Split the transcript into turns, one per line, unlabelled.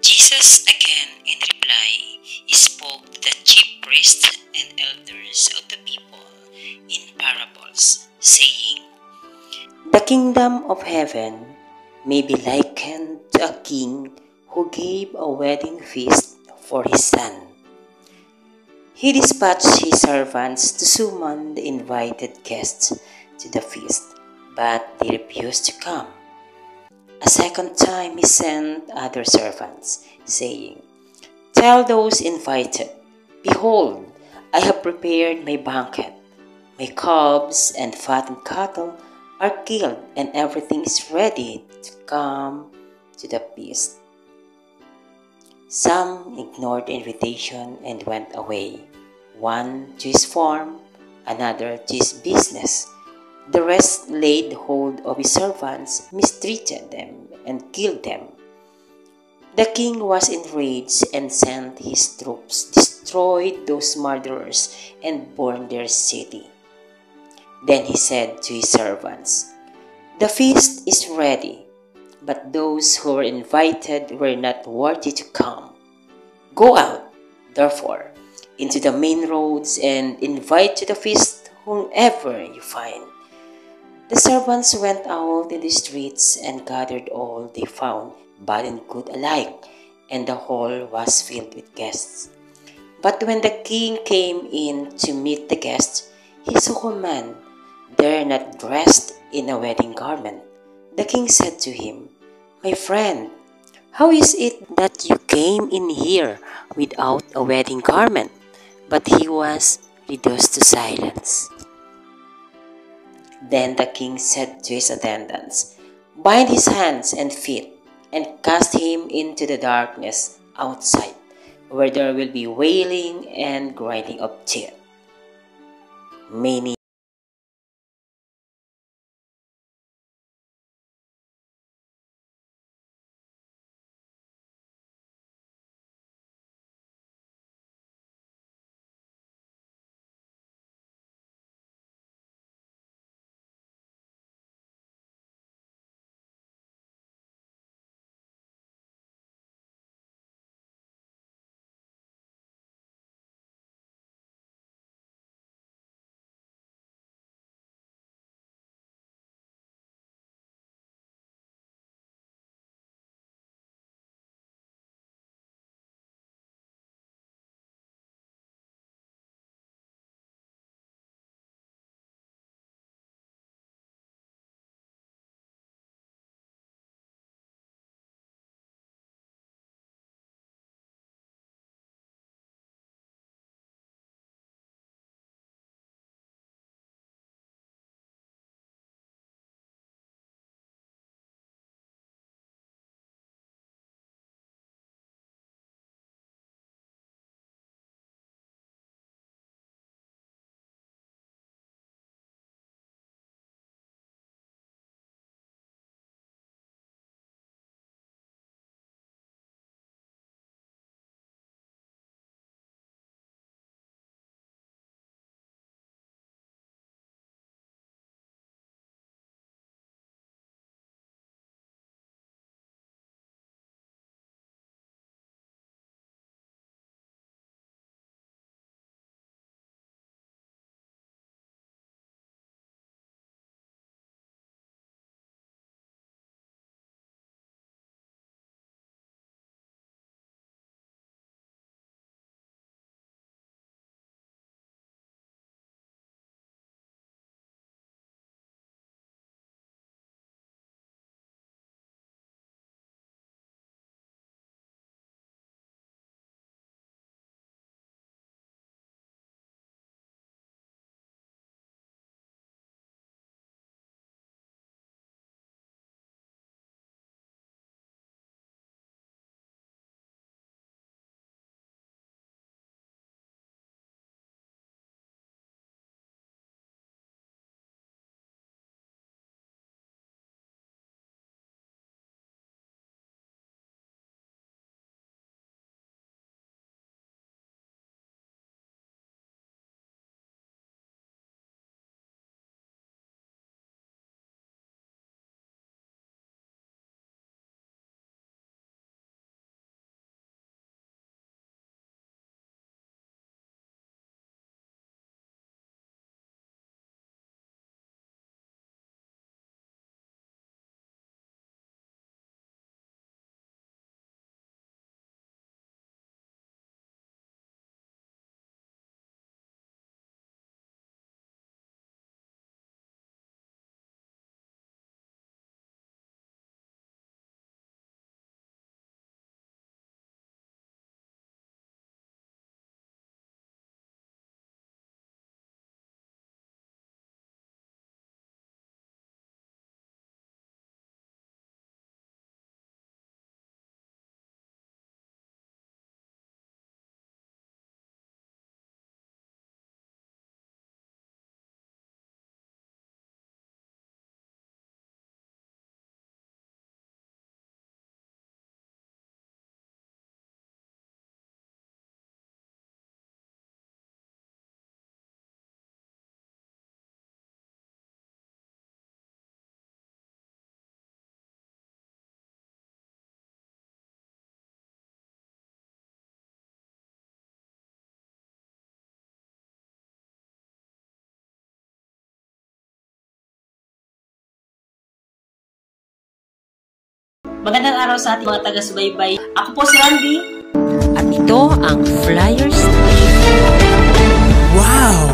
Jesus again, in reply, spoke to the chief priests and elders of the people in parables, saying, "The kingdom of heaven may be likened to a king who gave a wedding feast for his son. He dispatched his servants to summon the invited guests to the feast, but they refused to come. A second time he sent other servants, saying, 'Tell those invited, behold, I have prepared my banquet. My calves and fattened cattle are killed, and everything is ready to come to the feast.' Some ignored the invitation and went away, one to his farm, another to his business. The rest laid hold of his servants, mistreated them, and killed them. The king was enraged and sent his troops, destroyed those murderers, and burned their city. Then he said to his servants, 'The feast is ready, but those who were invited were not worthy to come. Go out, therefore, into the main roads and invite to the feast whomever you find.' The servants went out in the streets and gathered all they found, bad and good alike, and the hall was filled with guests. But when the king came in to meet the guests, he saw a man there not dressed in a wedding garment. The king said to him, 'My friend, how is it that you came in here without a wedding garment?' But he was reduced to silence. Then the king said to his attendants, 'Bind his hands and feet, and cast him into the darkness outside, where there will be wailing and grinding of teeth.' Many
Magandang araw sa ating mga taga-subaybay. Ako po si Randy.
At ito ang Flyers TV.
Wow!